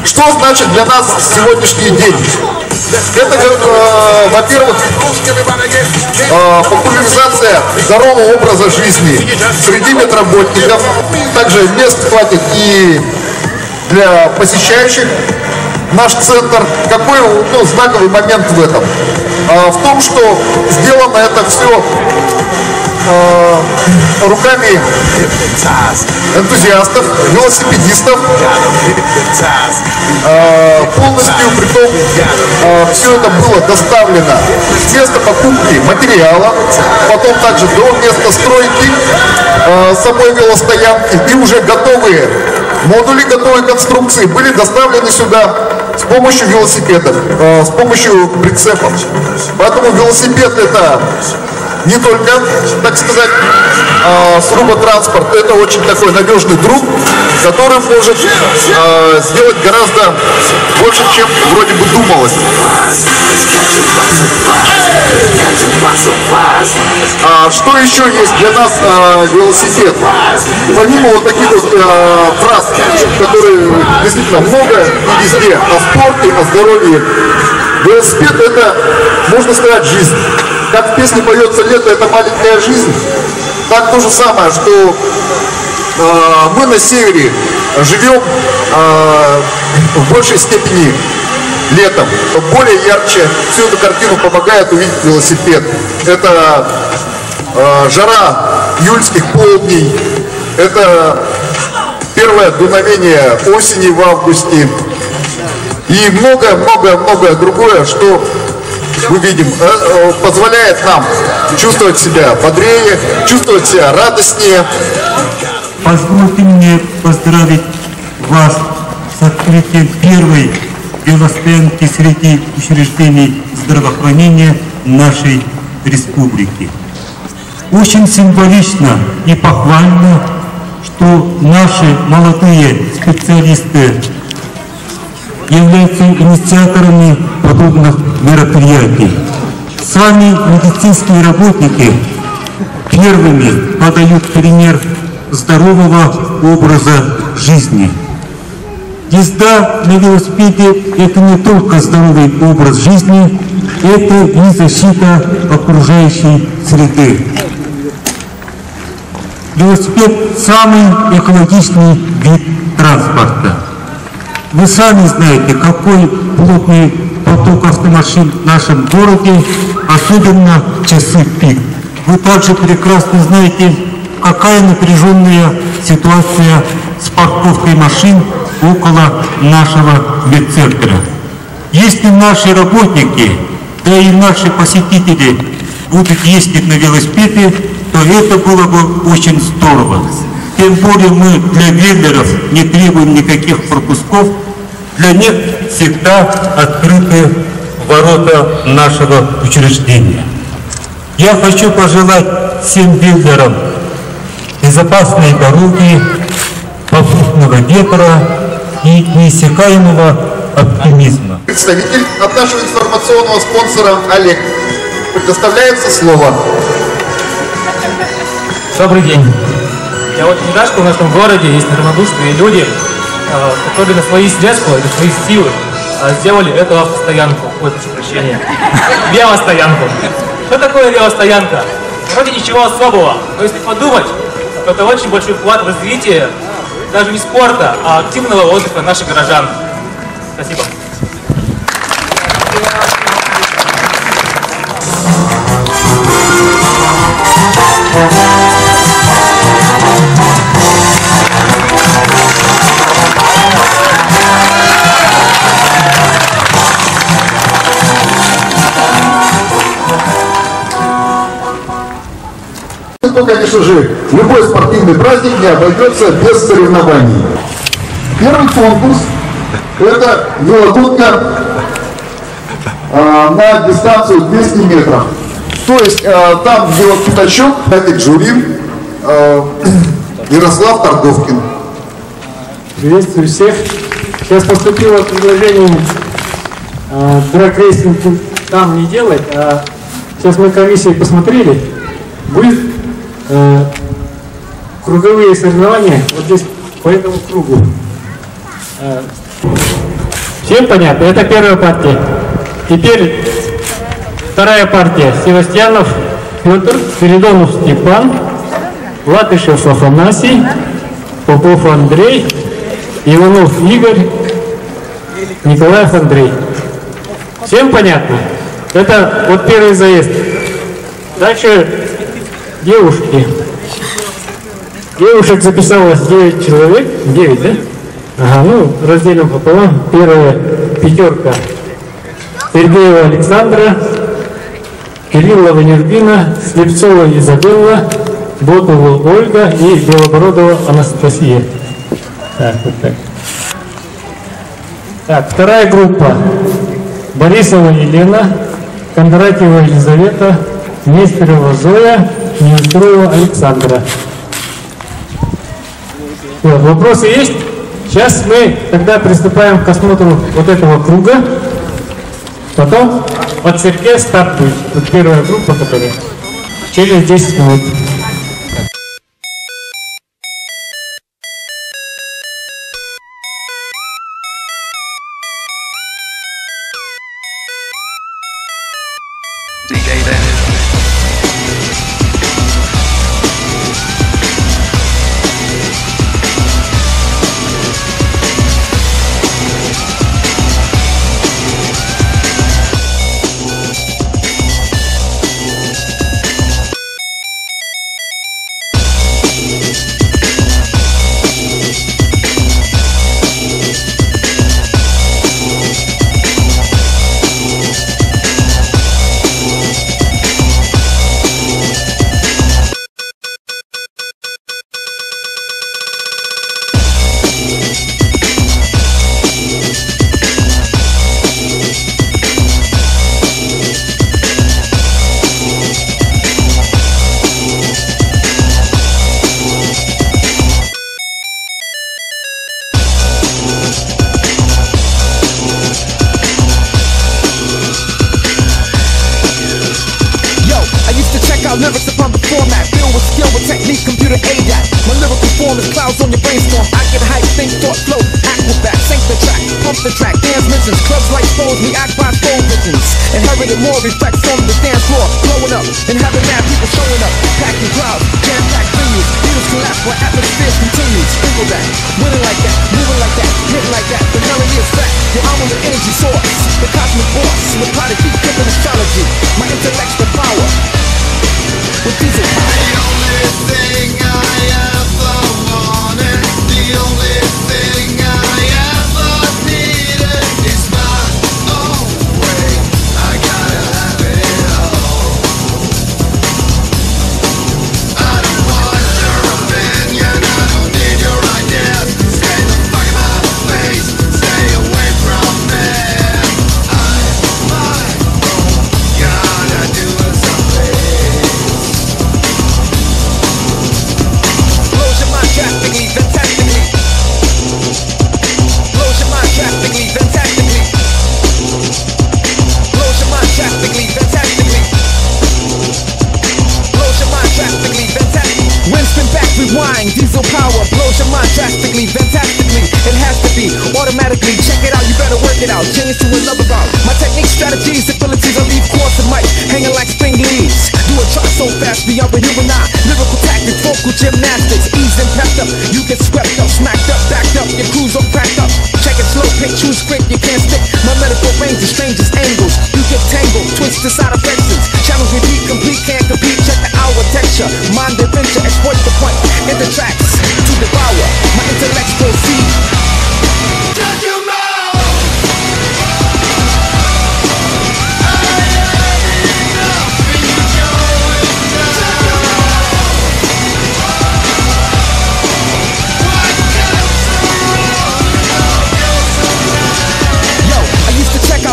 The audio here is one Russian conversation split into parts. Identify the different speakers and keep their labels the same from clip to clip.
Speaker 1: Что значит для нас сегодняшний день? Это, во-первых, популяризация здорового образа жизни среди медработников. Также мест хватит и для посещающих наш центр. Какой знаковый момент в этом? В том, что сделано это все руками энтузиастов, велосипедистов, полностью, притом все это было доставлено с места покупки материала, потом также до места стройки самой велостоянки, и уже готовые модули, готовые конструкции были доставлены сюда с помощью велосипедов, с помощью прицепов. Поэтому велосипед — это не только, так сказать, сруботранспорт, это очень такой надежный друг, который может сделать гораздо больше, чем вроде бы думалось. Что еще есть для нас велосипед? Помимо вот таких вот трасс, которые действительно много и везде, о спорте, о здоровье, велосипед — это, можно сказать, жизнь. Как в песне поется «Лето — это маленькая жизнь», так то же самое, что мы на севере живем в большей степени летом, более ярче. Всю эту картину помогает увидеть велосипед. Это жара июльских полдней, это первое дуновение осени в августе и многое другое, что мы видим, позволяет нам чувствовать себя бодрее, чувствовать себя радостнее.
Speaker 2: Позвольте мне поздравить вас с открытием первой велостоянки среди учреждений здравоохранения нашей республики. Очень символично и похвально, что наши молодые специалисты являются инициаторами подобных мероприятий. Сами медицинские работники первыми подают пример здорового образа жизни. Езда на велосипеде – это не только здоровый образ жизни, это и защита окружающей среды. Велосипед – самый экологичный вид транспорта. Вы сами знаете, какой плотный поток автомашин в нашем городе, особенно в часы пик. Вы также прекрасно знаете, какая напряженная ситуация с парковкой машин около нашего медцентра. Если наши работники, да и наши посетители будут ездить на велосипеде, то это было бы очень здорово. Тем более мы для веллеров не требуем никаких пропусков, для них всегда открыты ворота нашего учреждения. Я хочу пожелать всем веллерам безопасной дороги, попутного ветра и неиссякаемого оптимизма.
Speaker 1: Представитель от нашего информационного спонсора Олег. Предоставляется слово.
Speaker 3: Добрый день. Я очень рад, что в нашем городе есть неравнодушные люди, которые на свои средства, на свои силы сделали эту автостоянку. Ой, прошу прощения. Велостоянку. Что такое велостоянка? Вроде ничего особого, но если подумать, то это очень большой вклад в развитие даже не спорта, а активного отдыха наших горожан. Спасибо.
Speaker 1: То, конечно же, любой спортивный праздник не обойдется без соревнований. Первый конкурс – это велогонка на дистанцию 200 метров. То есть там велопятачок, это жюри Ярослав Торговкин.
Speaker 4: Приветствую всех. Сейчас поступило предложение драг-рейсинг там не делать, а сейчас мы комиссией посмотрели, будет круговые соревнования вот здесь по этому кругу. Всем понятно? Это первая партия. Теперь вторая партия. Севастьянов Петр, Спиридонов Степан, Латышев Афанасий, Попов Андрей, Иванов Игорь, Николаев Андрей. Всем понятно? Это вот первый заезд. Дальше девушки. Девушек записалось 9 человек. 9, да? Ага, ну, разделим пополам. Первая пятерка. Сергеева Александра, Кириллова Нюрбина, Слепцова Изабелла, Ботова Ольга и Белобородова Анастасия. Так, вот так. Так, вторая группа. Борисова Елена, Кондратьева Елизавета, Нестерова Зоя, Неустроева Александра. Вот, вопросы есть? Сейчас мы тогда приступаем к осмотру вот этого круга. Потом от цирке стартует. Вот первая группа, которая через 10 минут.
Speaker 5: Lyrics upon the format, filled with skill with technique, computer ADAT. My lyrical form is clouds on your brainstorm. I get hype, think, thought, flow, acrobat, sync the track, pump the track, dance mentions, clubs like foes, we act by foe visions. Inherited more respects on the dance floor, blowing up and having mad people showing up, packing crowds, jam-packed venues. Needles collapse while atmospheres continue. Sprinkle that, winning like that, moving like that, hitting like that. The melody is back, your arm on the energy source, the cosmic force, with prodigy, given astrology. My intellect's the power. With diesel power. The only thing I ever wanted, the only thing I ever needed is my own way. I gotta have it all. I don't want your opinion, I don't need your ideas. Stay the fuck in my face, stay away from me. I'm my own, gotta do something. Drastically, fantastically. Blows your mind drastically, fantastically. Blows your mind drastically, fantastically. Blows your mind drastically, fantastically. Wind spin back, rewind, diesel power. Blows your mind drastically, fantastically. It has to be automatically. Check it out, you better work it out. Change to another route. My technique, strategies, abilities, I leave course and mic hanging like spring leaves. Do a try so fast beyond the human eye. Lyrical tactics, vocal gymnastics, ease and pepped up. You get swept up, smacked up, backed up. Your crew's all cracked up. Check it slow, pick, choose quick, you can't stick. My medical range is strangest angles. You get tangled, twist to side affections. Challenge repeat, complete, can't compete. Check the hour texture, mind adventure, exploit the point. In the tracks to devour. My intellects proceed. Shut your mouth.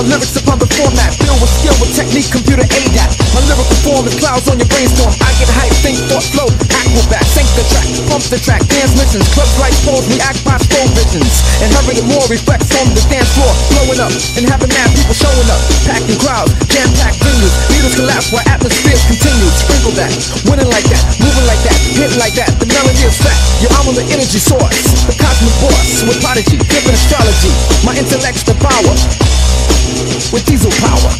Speaker 5: Lyrics upon the format, filled with skill with technique, computer ADAT. My lyrical form is clouds on your brainstorm. I get hype, think, thought, flow, acrobat, sync the track, pump the track, dance missions, clubs like foes, we act by foe visions. Inherited more reflects on the dance floor, blowing up and having mad people showing up, packing crowds, jam-packed venues. Needles collapse while atmospheres continue. Sprinkle that, winning like that, moving like that, hitting like that. The melody is fat. Your I'm on the energy source, the cosmic boss with prodigy, giving astrology. My intellect's the power with diesel power.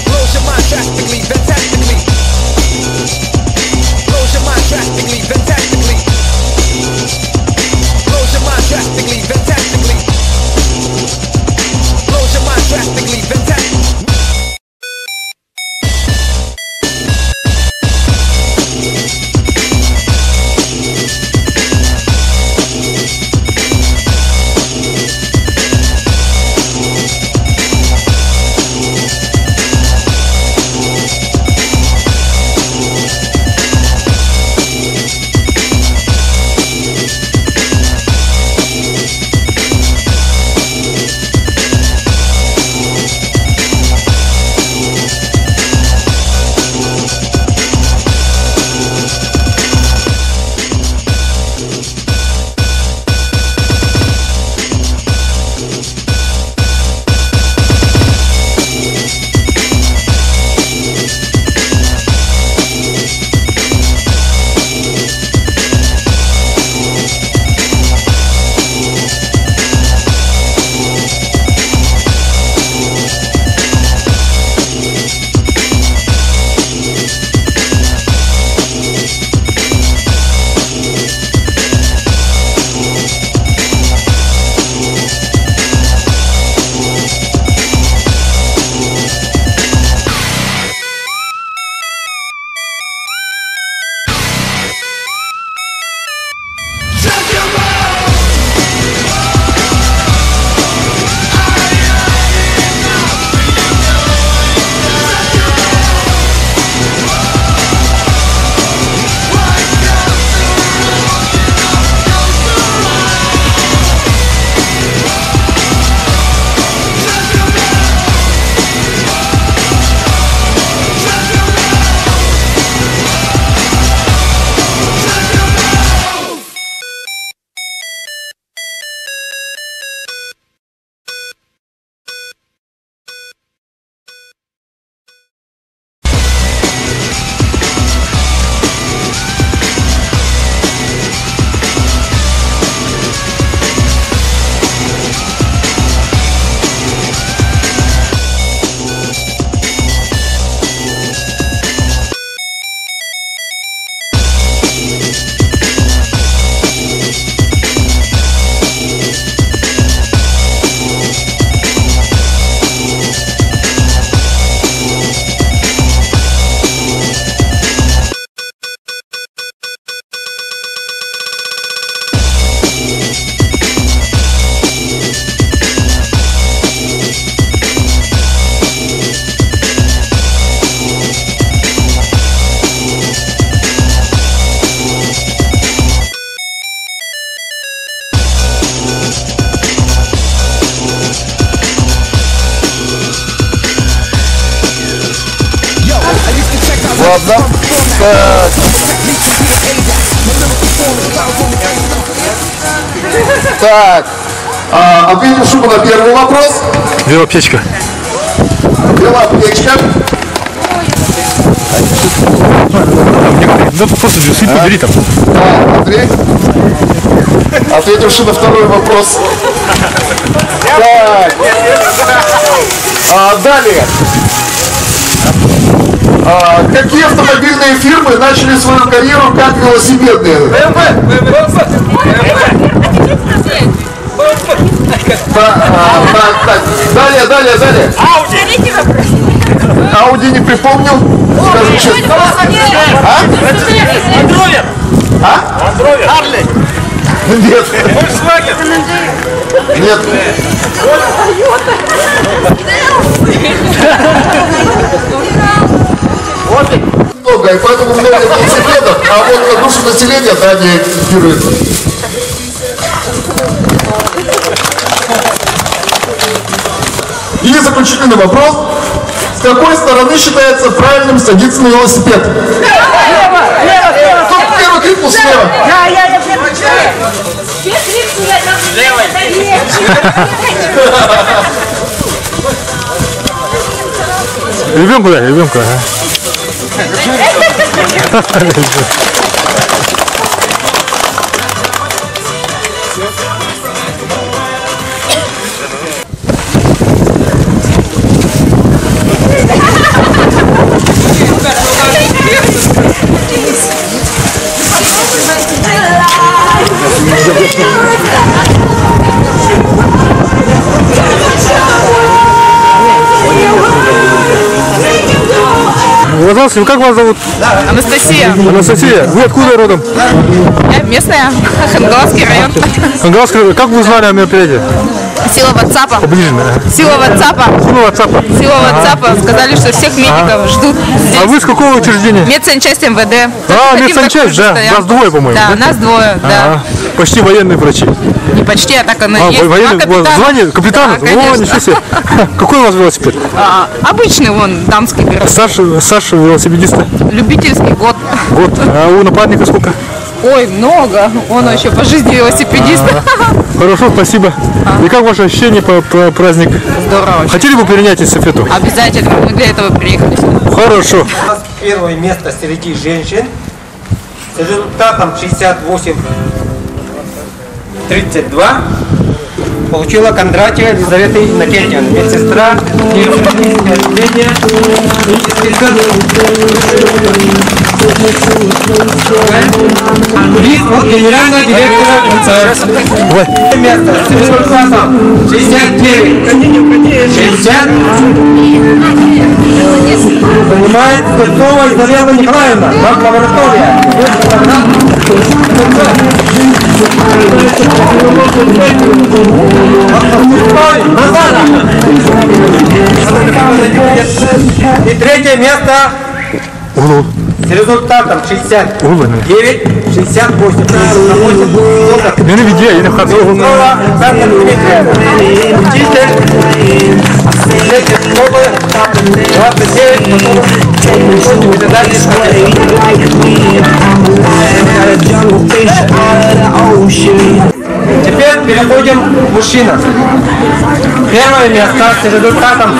Speaker 5: Blows your mind drastically, fantastically. Blows your mind drastically, fantastically. Blows your mind drastically, fantastically. Blows your mind drastically, fantastically.
Speaker 1: Ладно. Так. Ответил Шуба на первый вопрос.
Speaker 6: Велоаптечка.
Speaker 1: Велоаптечка.
Speaker 6: Да просто суть побери там.
Speaker 1: Да, Андрей. Ответивший на второй вопрос. Так. Далее. Какие автомобильные фирмы начали свою карьеру как велосипедные? Так. Далее. Ауди не припомнил. Скажи честно.
Speaker 3: Андровер! Андровер! Harley!
Speaker 1: Нет.
Speaker 3: Volkswagen!
Speaker 1: Нет. Много, и поэтому много велосипедов, а вот на душу населения, да, не экипирует. И заключительный вопрос. С какой стороны считается правильным садиться на велосипед? Кто первый крикнул слева?
Speaker 6: Ребенку дай, ребенку. Здравствуйте, как вас зовут?
Speaker 7: Анастасия.
Speaker 6: Анастасия, вы откуда родом?
Speaker 7: Я местная. Хангаловский район.
Speaker 6: Хангаловский район. Как вы узнали о мероприятии?
Speaker 7: Сила WhatsApp.
Speaker 6: Поближе,
Speaker 7: Сила WhatsApp.
Speaker 6: Сила WhatsApp.
Speaker 7: Сила WhatsApp. Сказали, что всех медиков ждут здесь.
Speaker 6: А вы с какого учреждения?
Speaker 7: Медсанчасть МВД.
Speaker 6: Медсанчасть, да. Нас двое, по-моему.
Speaker 7: Да, нас двое, да.
Speaker 6: Почти военные врачи.
Speaker 7: Не почти, а так оно и есть.
Speaker 6: Военный, звание капитана?
Speaker 7: Да, конечно.
Speaker 6: О, ничего себе. Какой у вас велосипед?
Speaker 7: Обычный вон, дамский.
Speaker 6: Саша велосипедиста?
Speaker 7: Любительский год.
Speaker 6: Год. А у напарника сколько?
Speaker 7: Ой, много. Он еще по жизни велосипедист.
Speaker 6: Хорошо, спасибо. И как ваше ощущение по празднику?
Speaker 7: Здорово.
Speaker 6: Хотели бы перенять эстафету?
Speaker 7: Обязательно. Мы для этого приехали сюда.
Speaker 6: Хорошо.
Speaker 8: У нас первое место среди женщин с результатом 68-32 получила Кондратьева Елизавета Иннокентьевна, медсестра, хирургическое отделение, приз от генерального директора МЦР. Место с результатом 69-60 занимает Кольцова Елизавета Николаевна, лаборатория. И третье место с результатом 69-68.
Speaker 6: Не видео, я не вхожу.
Speaker 8: Учитель школы 29. Теперь переходим к мужчинам. Первое место с результатом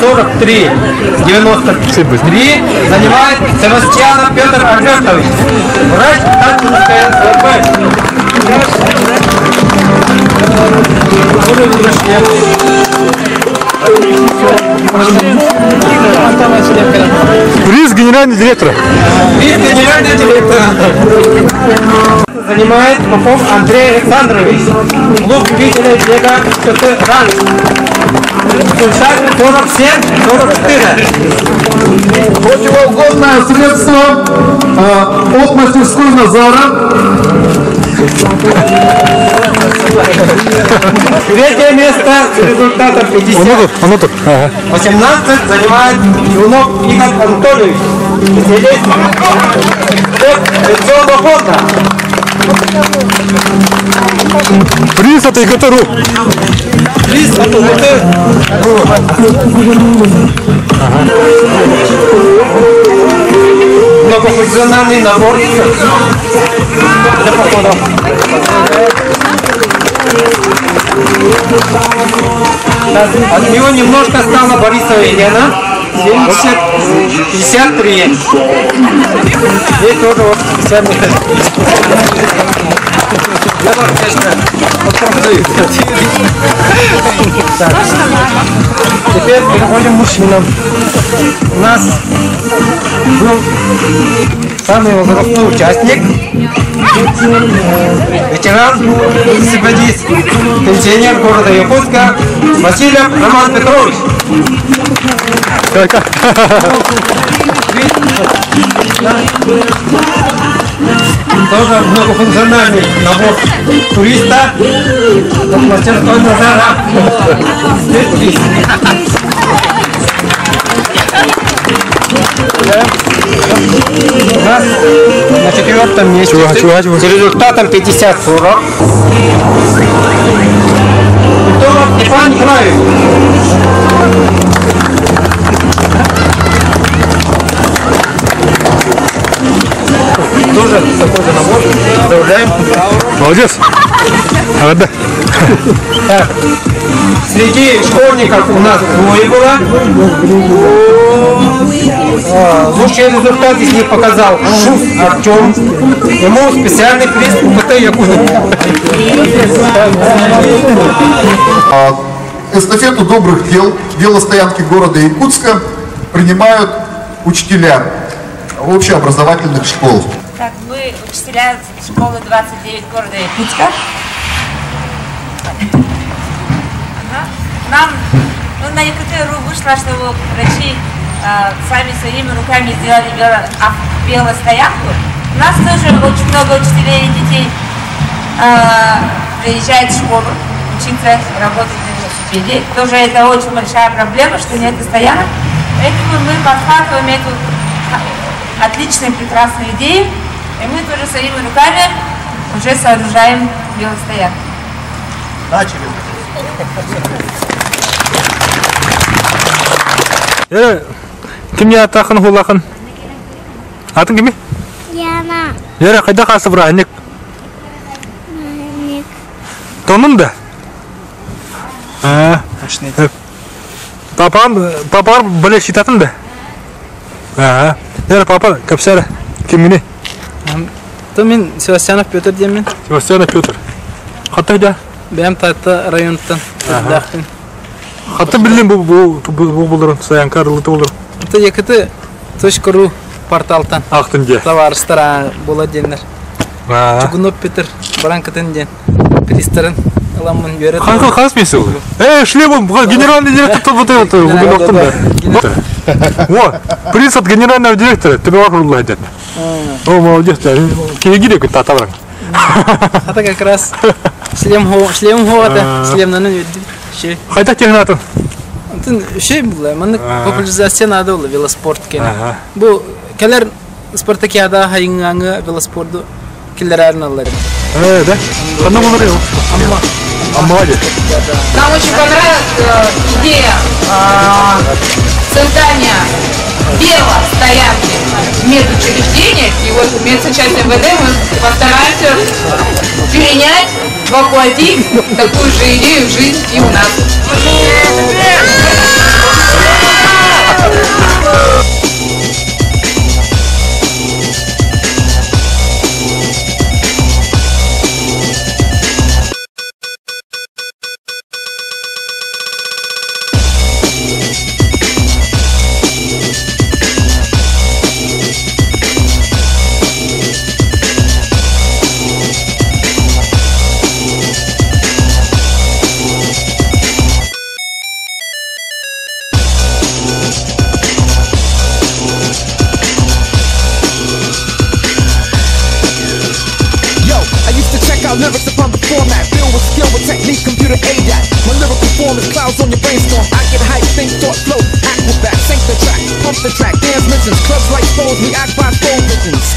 Speaker 8: 43-93 занимает Севастьянов Петр Альбертович, врач Татинской НСРБ.
Speaker 6: Приз генерального директора.
Speaker 8: Приз генерального директора занимает Попов Андрей Александрович, клуб любителей бега КТ-ранг. Результат 47-44.
Speaker 1: Противоугонное средство от мастерской Назара.
Speaker 8: Третье место с результатом 50-18 занимает Юнок Игорь Анатольевич, специалист пенсионного фонда.
Speaker 6: Приз от ИГТРУ.
Speaker 8: Приз от ИГТРУ. Многофункциональный набор для походов. От него немножко стало Борисова Елена. 70-53. Здесь тоже вот специальный тест. Теперь переходим к мужчинам. У нас был самый возрастной участник, ветеран, велосипедист, пенсионер города Якутска Васильев Роман Петрович. Тоже многофункциональный набор туриста от мастерской Назара. У нас на четвертом месте с результатом 50-40. Петров Степан Николаевич. Тоже такой же набор. Поздравляем.
Speaker 6: Молодец. Да.
Speaker 8: Так. Среди школьников у нас двое было. Лучший результат из них показал Шус Артем. Ему специальный приз УКТ Якутия.
Speaker 1: Эстафету добрых дел велостоянки города Якутска принимают учителя общеобразовательных школ.
Speaker 9: Так, мы учителя школы 29 города Якутска. Нам на ЕКТ.ру вышло, что врачи сами своими руками сделали велостоянку. У нас тоже очень много учителей и детей приезжает в школу учиться работать на велосипеде. Тоже это очень большая проблема, что нет стоянок. Поэтому мы подхватываем эту отличную, прекрасную идею, и мы тоже своими руками уже сооружаем велостоянку.
Speaker 1: Начали.
Speaker 6: Kimga taqin hulaqin? Atın kimi?
Speaker 10: Yana.
Speaker 6: Yara qayda qasib raynik?
Speaker 10: Ник.
Speaker 6: Tonun da. Ha. Papam böyle şitatın da. Ha. Yara papa kapsara. Kimini?
Speaker 8: То мен Севастьянов Петр деймін.
Speaker 6: Севастьянов Петр. Қайда?
Speaker 8: Бәм Тайты районтан.
Speaker 6: Хаты білдім бұл стоянка арылыты болыр.
Speaker 8: Это екіті .ру порталтан.
Speaker 6: Ақтынде.
Speaker 8: Товарыстара бола денler. Чугунов Петр Баранкатын ден. Пристарын аламын береді.
Speaker 6: Қанқа қас бесі ол? Шлемом, генеральный директор вот это губернаторда. О, приз от генерального директора, тебе вокруг лайдет. О, молодец, киегиде күн татавран.
Speaker 8: Это как раз шлем хоғады, шлемнаны өйді.
Speaker 6: Қайда технатын?
Speaker 8: Şey bu, manık popülerizasyon adı oldu velosport kene. Bu keler Spartakiyada hayıngangı velosportu killer arnaları.
Speaker 6: Да? Қандай болар еді? Амма де.
Speaker 7: Нам очень понравилась идея создания велостоянки в медучреждениях. И вот медсочастие МВД мы постараемся перенять, воплотить такую же идею в жизнь и у нас.
Speaker 5: Lyrics upon the format, filled with skill with technique, computer ADAT. My lyrical form is clouds on your brainstorm. I get hype, think, thought, flow, acrobat, sync the track, pump the track, dance missions, clubs like foes, we act by foe visions.